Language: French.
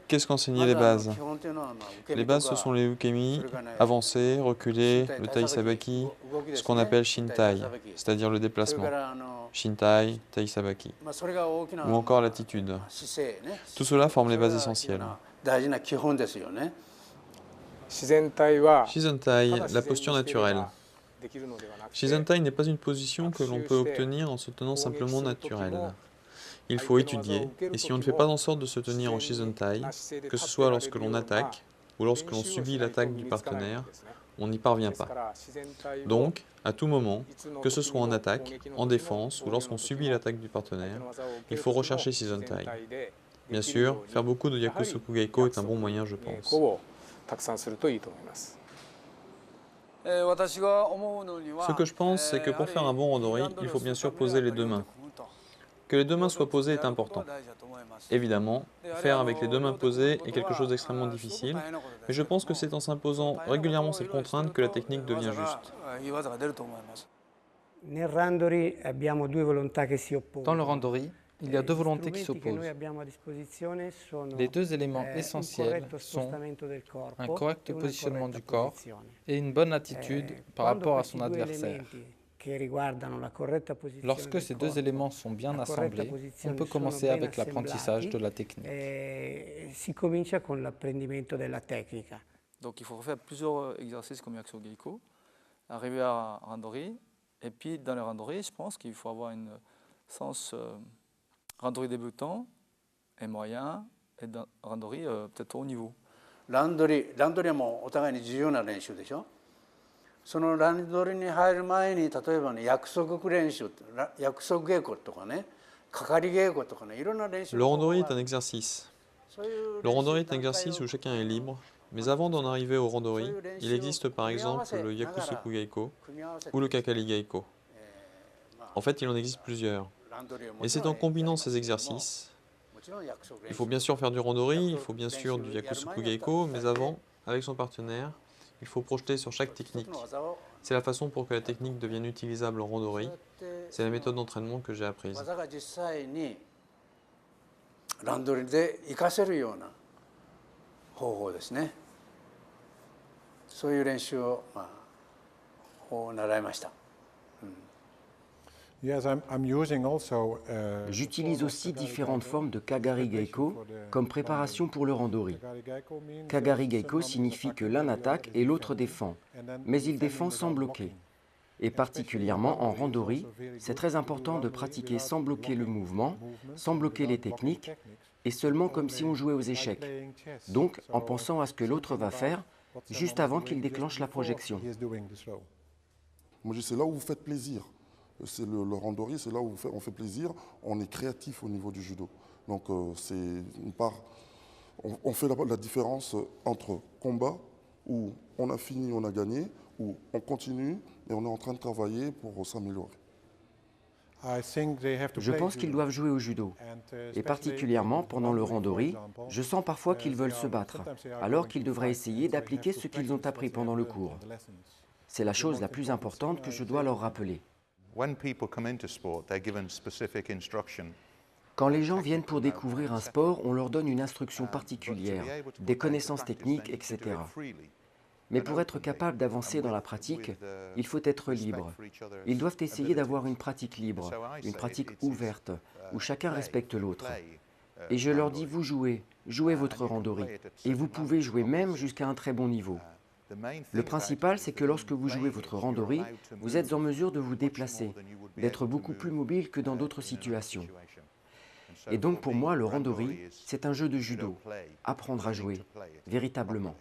Qu'est-ce qu'enseigner les bases? Les bases, ce sont les ukemi, avancer, reculer, le tai-sabaki, ce qu'on appelle shintai, c'est-à-dire le déplacement. Shintai, tai-sabaki. Ou encore l'attitude. Tout cela forme les bases essentielles. Shizentai, la posture naturelle. Shizentai n'est pas une position que l'on peut obtenir en se tenant simplement naturel. Il faut étudier, et si on ne fait pas en sorte de se tenir en Shizentai, que ce soit lorsque l'on attaque ou lorsque l'on subit l'attaque du partenaire, on n'y parvient pas. Donc, à tout moment, que ce soit en attaque, en défense ou lorsqu'on subit l'attaque du partenaire, il faut rechercher Shizentai. Bien sûr, faire beaucoup de Yakusoku Geiko est un bon moyen, je pense. Ce que je pense, c'est que pour faire un bon randori, il faut bien sûr poser les deux mains. Que les deux mains soient posées est important. Évidemment, faire avec les deux mains posées est quelque chose d'extrêmement difficile, mais je pense que c'est en s'imposant régulièrement cette contrainte que la technique devient juste. Dans le randori, il y a deux volontés qui s'opposent. Les deux éléments essentiels sont un correct positionnement du corps et une bonne attitude par rapport à son adversaire. Lorsque ces deux éléments sont bien assemblés, on peut commencer avec l'apprentissage de la technique. Donc il faut faire plusieurs exercices comme Yakusoku Geiko, arriver à randori, et puis dans le randori, je pense qu'il faut avoir un sens randori débutant et moyen, et dans randori peut-être haut niveau. Randoriはお互いに重要な練習でしょ。そのランドリに入る前に例えばね約束練習、約束稽古とかね、係稽古とかね、いろんな練習。Le randori est un exercice. Le randori est un exercice où chacun est libre, mais avant d'en arriver au randori, il existe par exemple le Yakusoku Geiko ou le Kakari Geiko. En fait, il en existe plusieurs. Et c'est en combinant ces exercices, il faut bien sûr faire du randori, il faut bien sûr du Yakusoku Geiko, mais avant, avec son partenaire, il faut projeter sur chaque technique. C'est la façon pour que la technique devienne utilisable en randori. C'est la méthode d'entraînement que j'ai apprise. ランドリで活かせるような方法ですね。そういう練習を習いました。J'utilise aussi différentes formes de Kagari Geiko comme préparation pour le randori. Kagari Geiko signifie que l'un attaque et l'autre défend, mais il défend sans bloquer. Et particulièrement en randori, c'est très important de pratiquer sans bloquer le mouvement, sans bloquer les techniques, et seulement comme si on jouait aux échecs. Donc en pensant à ce que l'autre va faire, juste avant qu'il déclenche la projection. Moi, c'est là où vous faites plaisir. C'est le randori, c'est là où on fait plaisir, on est créatif au niveau du judo. Donc c'est une part, on fait la différence entre combat où on a fini, on a gagné, où on continue et on est en train de travailler pour s'améliorer. Je pense qu'ils doivent jouer au judo. Et particulièrement pendant le randori, je sens parfois qu'ils veulent se battre, alors qu'ils devraient essayer d'appliquer ce qu'ils ont appris pendant le cours. C'est la chose la plus importante que je dois leur rappeler. Quand les gens viennent pour découvrir un sport, on leur donne une instruction particulière, des connaissances techniques, etc. Mais pour être capable d'avancer dans la pratique, il faut être libre. Ils doivent essayer d'avoir une pratique libre, une pratique ouverte, où chacun respecte l'autre. Et je leur dis, vous jouez votre randori, et vous pouvez jouer même jusqu'à un très bon niveau. Le principal, c'est que lorsque vous jouez votre randori, vous êtes en mesure de vous déplacer, d'être beaucoup plus mobile que dans d'autres situations. Et donc pour moi, le randori, c'est un jeu de judo, apprendre à jouer, véritablement.